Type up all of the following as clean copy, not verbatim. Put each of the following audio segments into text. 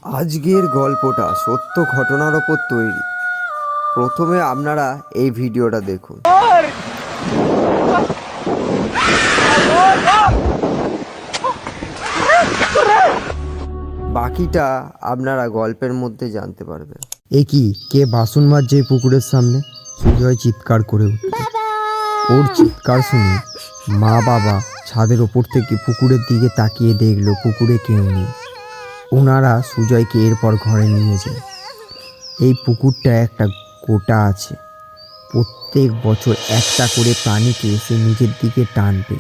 আজকের গল্পটা সত্য ঘটনার ওপর তৈরি। প্রথমে আপনারা এই ভিডিওটা দেখুন। বাকিটা আপনারা গল্পের মধ্যে জানতে পারবেন। এ কি, কে বাসন মাজছে এই পুকুরের সামনে? সুজয় চিৎকার করে উঠল। ওর চিৎকার শুনে মা বাবা ছাদের ওপর থেকে পুকুরের দিকে তাকিয়ে দেখলো পুকুরে কেউ নেই। ওনারা সুজয়কে এরপর ঘরে নিয়ে যায়। এই পুকুরটা একটা গোটা আছে। প্রত্যেক বছর একটা করে প্রাণীকে সে নিজের দিকে টানবে,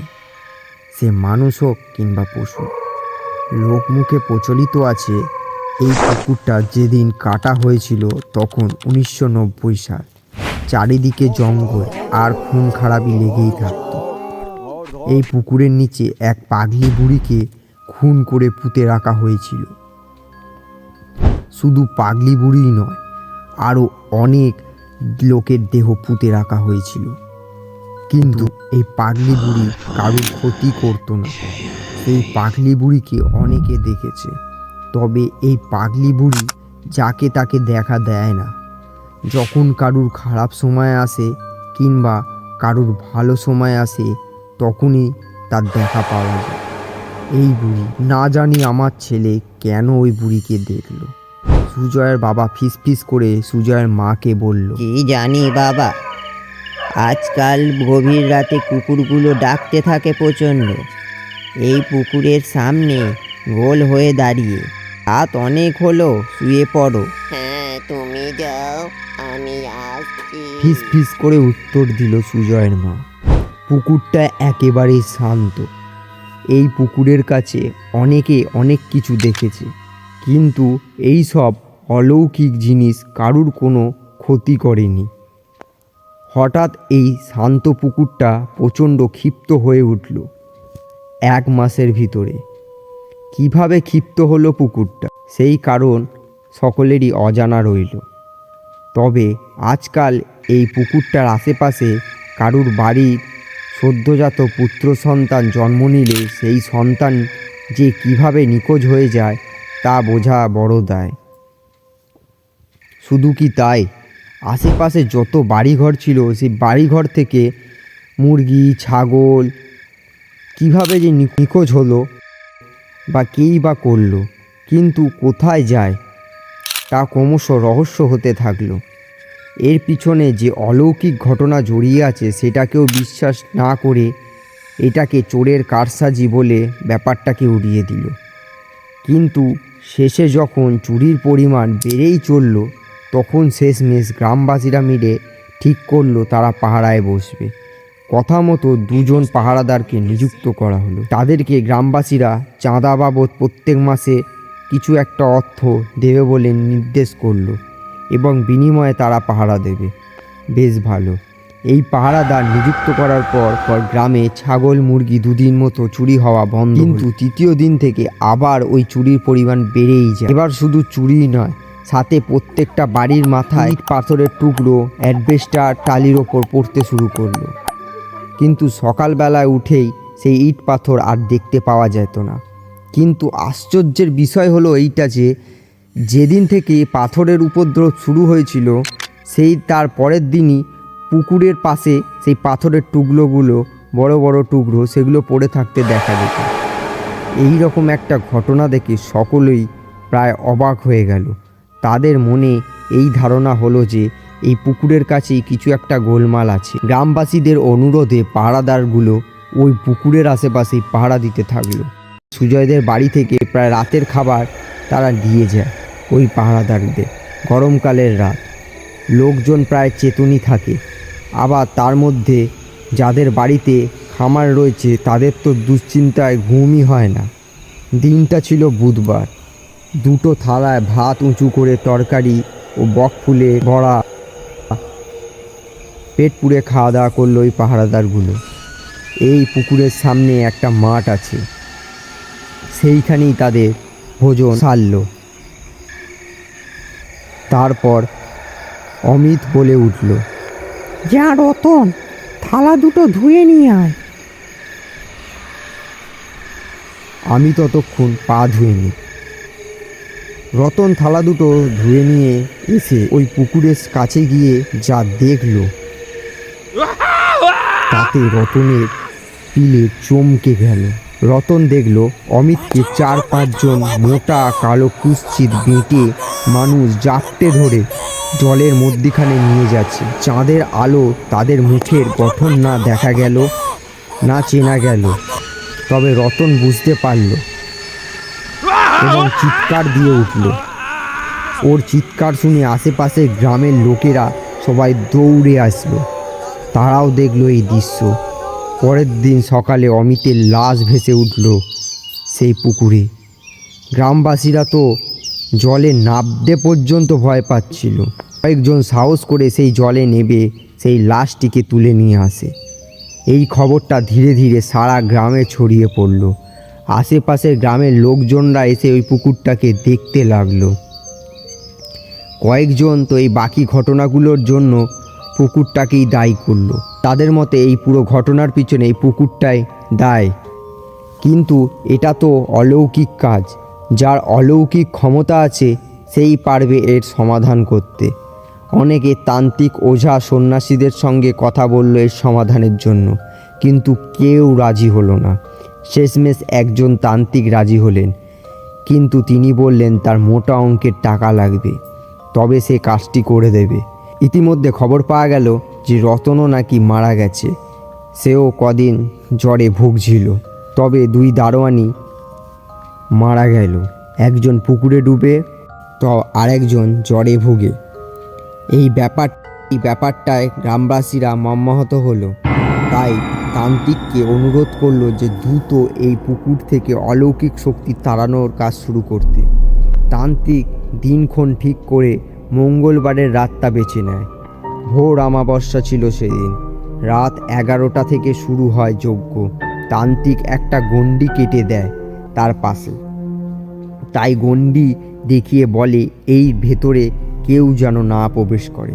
সে মানুষ হোক কিংবা পশু। লোকমুখে প্রচলিত আছে এই পুকুরটা যেদিন কাটা হয়েছিল তখন 1990 সাল। চারিদিকে জঙ্গল আর খুন খারাপি লেগেই থাকত। এই পুকুরের নিচে এক পাগলি বুড়িকে খুন করে পুঁতে রাখা হয়েছিল। শুধু পাগলি বুড়িই নয়, আরও অনেক লোকের দেহ পুঁতে রাখা হয়েছিল। কিন্তু এই পাগলি বুড়ি কারোর ক্ষতি করতো না। এই পাগলি বুড়িকে অনেকে দেখেছে, তবে এই পাগলি বুড়ি যাকে তাকে দেখা দেয় না। যখন কারুর খারাপ সময় আসে কিংবা কারুর ভালো সময় আসে তখনই তার দেখা পাওয়া যায়। এই বুড়ি, না জানি আমার ছেলে কেন ওই বুড়িকে দেখলো। সুজয়ের বাবা ফিসফিস করে সুজয়ের মাকে বলল, কি জানি বাবা, আজকাল গভীর রাতে কুকুরগুলো ডাকতে থাকে প্রচণ্ড। এই পুকুরের সামনে গোল হয়ে দাঁড়িয়ে। রাত অনেক হলো, শুয়ে পড়ো। হ্যাঁ, তুমি যাও, আমি আসছি। ফিস করে উত্তর দিল সুজয়ের মা। পুকুরটা একেবারেই শান্ত। এই পুকুরের কাছে অনেকে অনেক কিছু দেখেছে, কিন্তু এই সব অলৌকিক জিনিস কারুর কোনো ক্ষতি করেনি। হঠাৎ এই শান্ত পুকুরটা প্রচণ্ড ক্ষিপ্ত হয়ে উঠল 1 মাসের ভিতরে। কিভাবে ক্ষিপ্ত হলো পুকুরটা, সেই কারণ সকলেরই অজানা রইল। তবে আজকাল এই পুকুরটার আশেপাশে কারুর বাড়ির সদ্যজাত পুত্র সন্তান জন্ম নিলে সেই সন্তান যে কিভাবে নিখোঁজ হয়ে যায় তা বোঝা বড় দায়। শুধু কি তাই, আশেপাশে যত বাড়িঘর ছিল সেই বাড়িঘর থেকে মুরগি, ছাগল কিভাবে যে নিখোঁজ হলো বা কেই বা করলো, কিন্তু কোথায় যায় তা ক্রমশ রহস্য হতে থাকলো। এর পিছনে যে অলৌকিক ঘটনা জড়িয়ে আছে সেটাকেও বিশ্বাস না করে এটাকে চোরের কারসাজি বলে ব্যাপারটাকে উড়িয়ে দিল। কিন্তু শেষে যখন চুরির পরিমাণ বেড়েই চলল তখন শেষমেশ গ্রামবাসীরা মিলে ঠিক করলো তারা পাহারায় বসবে। কথা মতো 2 জন পাহারাদারকে নিযুক্ত করা হলো। তাদেরকে গ্রামবাসীরা চাঁদা বাবদ প্রত্যেক মাসে কিছু একটা অর্থ দেবে বলে নির্দেশ করলো এবং বিনিময়ে তারা পাহারা দেবে। বেশ ভালো। এই পাহারাদার নিযুক্ত করার পর গ্রামে ছাগল মুরগি 2 দিন মতো চুরি হওয়া বন্ধ। কিন্তু 3য় দিন থেকে আবার ওই চুরির পরিমাণ বেড়েই যায়। এবার শুধু চুরিই নয়, সাথে প্রত্যেকটা বাড়ির মাথায় ইট পাথরের টুকরো অ্যাডবেস্টার টালির ওপর পড়তে শুরু করলো। কিন্তু সকালবেলায় উঠেই সেই ইট পাথর আর দেখতে পাওয়া যেত না। কিন্তু আশ্চর্যের বিষয় হলো এইটা যে যেদিন থেকে পাথরের উপদ্রব শুরু হয়েছিল সেই তার পরের দিনই পুকুরের পাশে সেই পাথরের টুকরোগুলো, বড় বড় টুকরো, সেগুলো পড়ে থাকতে দেখা যেত। এই রকম একটা ঘটনা দেখে সকলেই প্রায় অবাক হয়ে গেল। তাদের মনে এই ধারণা হলো যে এই পুকুরের কাছেই কিছু একটা গোলমাল আছে। গ্রামবাসীদের অনুরোধে পাহারাদারগুলো ওই পুকুরের আশেপাশেই পাহারা দিতে থাকলো। সুজয়দের বাড়ি থেকে প্রায় রাতের খাবার তারা দিয়ে যায় ওই পাহারাদারদের। গরমকালের রাত, লোকজন প্রায় চেতনই থাকে। আবার তার মধ্যে যাদের বাড়িতে খামার রয়েছে তাদের তো দুশ্চিন্তায় ঘুমই হয় না। দিনটা ছিল বুধবার। 2টো থালায় ভাত উঁচু করে তরকারি ও বক ফুলে বড়া পেট পুড়ে খাওয়া দাওয়া করলো ওই পাহারাদারগুলো। এই পুকুরের সামনে একটা মাঠ আছে, সেইখানেই তাদের ভোজন সারল। তারপর অমিত বলে উঠল, যা রতন, থালা দুটো ধুয়ে নিয়ে আয়। আমি ততক্ষণ পা ধুয়ে নিই। রতন থালা দুটো ধুয়ে নিয়ে এসে ওই পুকুরের কাছে গিয়ে যা দেখলো তাতে রতনের পিলে চমকে গেল। রতন দেখল অমিতকে 4-5 জন মোটা কালো কুৎসিত বেঁটে মানুষ জাপটে ধরে জলের মধ্যিখানে নিয়ে যাচ্ছে। চাঁদের আলো তাদের মুখের গঠন না দেখা গেল না চেনা গেল, তবে রতন বুঝতে পারল এবং চিৎকার দিয়ে উঠল। ওর চিৎকার শুনে আশেপাশের গ্রামের লোকেরা সবাই দৌড়ে আসলো। তারাও দেখলো এই দৃশ্য। পরের দিন সকালে অমিতের লাশ ভেসে উঠল সেই পুকুরে। গ্রামবাসীরা তো জলে নামতে পর্যন্ত ভয় পাচ্ছিল। কয়েকজন সাহস করে সেই জলে নেমে সেই লাশটিকে তুলে নিয়ে আসে। এই খবরটা ধীরে ধীরে সারা গ্রামে ছড়িয়ে পড়ল। আশেপাশের গ্রামের লোকজনরা এসে ওই পুকুরটাকে দেখতে লাগলো। কয়েকজন তো এই বাকি ঘটনাগুলোর জন্য পুকুরটাকেই দায়ী করলো। তাদের মতে এই পুরো ঘটনার পিছনে এই পুকুরটাই দায়। কিন্তু এটা তো অলৌকিক কাজ, যার অলৌকিক ক্ষমতা আছে সেই পারবে এর সমাধান করতে। অনেকে তান্ত্রিক ওঝা সন্ন্যাসীদের সঙ্গে কথা বলল এর সমাধানের জন্য, কিন্তু কেউ রাজি হলো না। শেষমেশ একজন তান্ত্রিক রাজি হলেন, কিন্তু তিনি বললেন তার মোটা অঙ্কের টাকা লাগবে, তবে সে কাজটি করে দেবে। ইতিমধ্যে খবর পাওয়া গেল যে রতনও নাকি মারা গেছে। সেও কদিন জ্বরে ভুগছিল। তবে 2 দারোয়ানি মারা গেল, একজন পুকুরে ডুবে তো আরেকজন জ্বরে ভুগে। এই ব্যাপারটায় গ্রামবাসীরা মর্মাহত হলো। তাই তান্ত্রিককে অনুরোধ করলো যে দ্রুত এই পুকুর থেকে অলৌকিক শক্তি তাড়ানোর কাজ শুরু করতে। তান্ত্রিক দিনক্ষণ ঠিক করে মঙ্গলবারের রাতটা বেছে নেয়। ভোর অমাবস্যা ছিল সেদিন। রাত 11টা থেকে শুরু হয় যজ্ঞ। তান্ত্রিক একটা গণ্ডি কেটে দেয় তার পাশে, তাই গণ্ডি দেখিয়ে বলে এই ভেতরে কেউ যেন না প্রবেশ করে।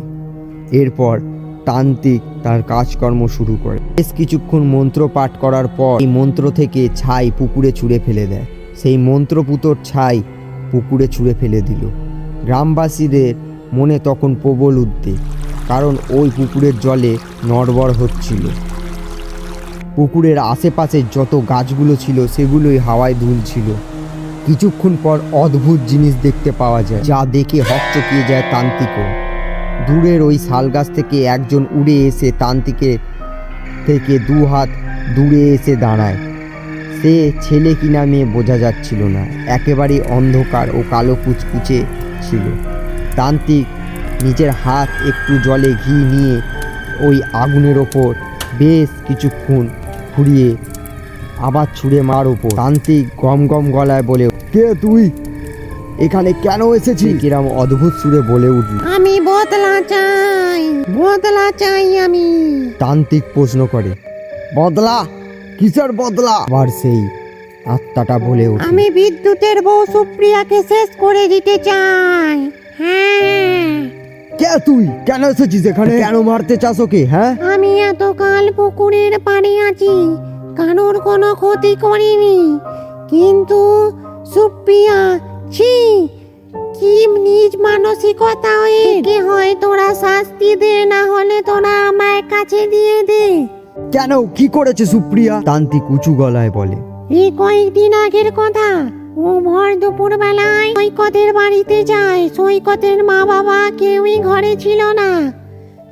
এরপর তান্ত্রিক তার কাজকর্ম শুরু করে। বেশ কিছুক্ষণ মন্ত্র পাঠ করার পর এই মন্ত্র থেকে ছাই পুকুরে ছুঁড়ে ফেলে দেয়। সেই মন্ত্রপুতর ছাই পুকুরে ছুঁড়ে ফেলে দিল। গ্রামবাসীদের মনে তখন প্রবল উদ্বেগ, কারণ ওই পুকুরের জলে নড়বড় হচ্ছিল। পুকুরের আশেপাশে যত গাছগুলো ছিল সেগুলোই হাওয়ায় দুলছিল। কিছুক্ষণ পর অদ্ভুত জিনিস দেখতে পাওয়া যায়, যা দেখে হকচকিয়ে যায় তান্ত্রিকও। দূরের ওই শাল গাছ থেকে একজন উড়ে এসে তান্ত্রিকের থেকে 2 হাত দূরে এসে দাঁড়ায়। সে ছেলে কিনা মেয়ে বোঝা যাচ্ছিল না, একেবারে অন্ধকার ও কালো কুচকুচে ছিল। তান্ত্রিক নিজের হাত একটু জলে ঘি নিয়ে ওই আগুনের ওপর বেশ কিছুক্ষণ ঘুরিয়ে আবার ছুঁড়ে মার ওপর। তান্ত্রিক গম গম গলায় বলে, কে তুই, এখানে কেন এসেছিস? কিরম অদ্ভুত সুরে বলে উঠল, আমি বদলা চাই আমি। তান্ত্রিক প্রশ্ন করে, বদলা? কিসের বদলা? আবার সেই আত্মাটা বলে উঠল, আমি বিদ্যুতের বউ সুপ্রিয়াকে শেষ করে দিতে চাই। হ্যাঁ, কে তুই, কেন এসেছিস এখানে, কেন মারতে চাস ওকে? হ্যাঁ, আমি এতকাল পুকুরের পাড়ে আছি, কারোর কোনো ক্ষতি করিনি, কিন্তু সুপ্রিয়া, ছি, কি নিজ মানসিকতা একে হয়, তোরা শাস্তি দে, না হলে তোরা আমার কাছে দিয়ে দে। কেন, কি করেছে সুপ্রিয়া? তান্ত্রিক উঁচু গলায় বলে, এই কয়েকদিন আগের কথা, ও ভর দুপুর বেলায় সৈকতের বাড়িতে যায়। সৈকতের মা বাবা কেউই ঘরে ছিল না।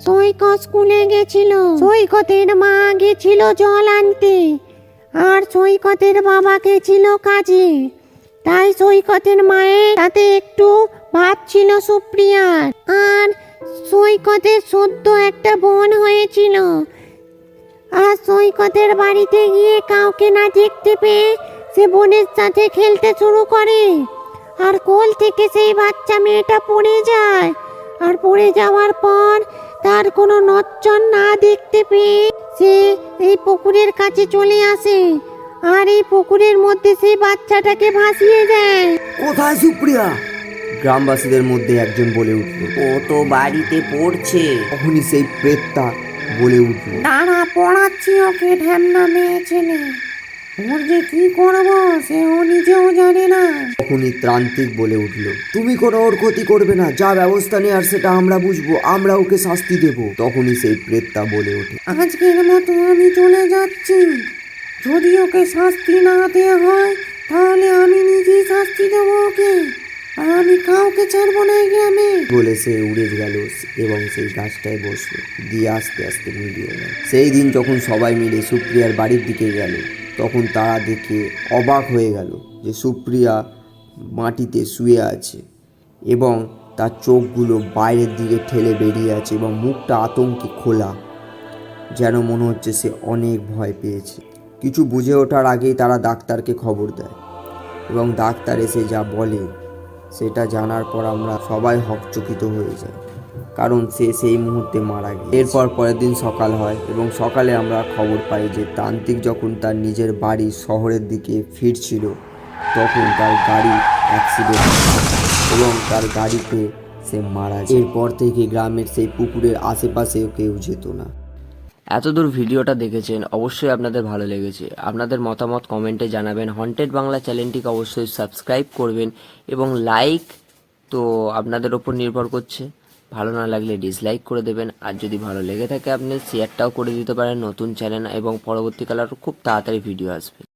সৈকত স্কুলে গেছিল, সৈকতের মা গেছিল জল আনতে, আর সৈকতের বাবা গেছিল কাজে। তাই সৈকতের মায়ের সাথে একটু ভাব ছিল সুপ্রিয়ার। আর সৈকতের সদ্য একটা বোন হয়েছিল। আর সৈকতের বাড়িতে গিয়ে কাউকে না দেখতে পেয়ে সে বোনের সাথে খেলতে শুরু করে। আর কোল থেকে সেই বাচ্চা মেয়েটা পড়ে যায়। আর পড়ে যাওয়ার পর তার কোনো নচ্চর না দেখতে পেয়ে সে এই পুকুরের কাছে চলে আসে। আর এই পুকুরের মধ্যে সেই বাচ্চাটাকে ভাসিয়ে দেয়। কোথায় সুপ্রিয়া? গ্রামবাসীদের মধ্যে একজন বলে উঠল। ও তো বাড়িতে পড়ছে। তখনই সেই প্রেতটা বলে উঠল, দাঁড়া, পড়াচ্ছি ওকে, ঢ্যামনা মেয়ে ছেলে। ওর যে কি করবো সে ও নিজেও জানে না। তখনই ত্রান্তিক বলে উঠল, তুমি কোনো ওর ক্ষতি করবে না, যা ব্যবস্থা নেওয়ার সেটা আমরা বুঝবো, আমরা ওকে শাস্তি দেব। তখনই সেই প্রেতটা বলে ওঠে, আজকের মতো আমি চলে যাচ্ছি। যদি ওকে শাস্তি না দেওয়া হয় তাহলে আমি নিজেই শাস্তি দেবো ওকে। আর আমি কাউকে ছাড়বো না এই গ্রামে। বলে সে উড়ে গেল এবং সেই গাছটায় বসলো, দিয়ে আস্তে আস্তে মিলিয়ে গেল। সেই দিন যখন সবাই মিলে সুপ্রিয়ার বাড়ির দিকে গেল, তখন তারা দেখে অবাক হয়ে গেল যে সুপ্রিয়া মাটিতে শুয়ে আছে এবং তার চোখগুলো বাইরের দিকে ঠেলে বেরিয়ে আছে এবং মুখটা আতঙ্কে খোলা, যেন মনে হচ্ছে সে অনেক ভয় পেয়েছে। কিছু বুঝে ওঠার আগেই তারা ডাক্তারকে খবর দেয় এবং ডাক্তার এসে যা বলে সেটা জানার পর আমরা সবাই হকচকিত হয়ে যাই, কারণ সে সেই মুহূর্তে মারা গেছে। এরপর পরের দিন সকাল হয় এবং সকালে আমরা খবর পাই যে তান্ত্রিক যখন তার নিজের বাড়ি শহরের দিকে ফিরছিল তখন তার গাড়ি অ্যাক্সিডেন্ট এবং তার গাড়িতে সে মারা যায়। এরপর থেকে গ্রামের সেই পুকুরের আশেপাশেও কেউ যেত না। এতদূর ভিডিওটা দেখেছেন, অবশ্যই আপনাদের ভালো লেগেছে। আপনাদের মতামত কমেন্টে জানাবেন। হন্টেড বাংলা চ্যানেলটিকে অবশ্যই সাবস্ক্রাইব করবেন এবং লাইক তো আপনাদের ওপর নির্ভর করছে, ভালো না লাগলে ডিসলাইক করে দেবেন। আর যদি ভালো লেগে থাকে আপনি শেয়ারটাও করে দিতে পারেন নতুন চ্যানেল, এবং পরবর্তীকালে আরও খুব তাড়াতাড়ি ভিডিও আসবে।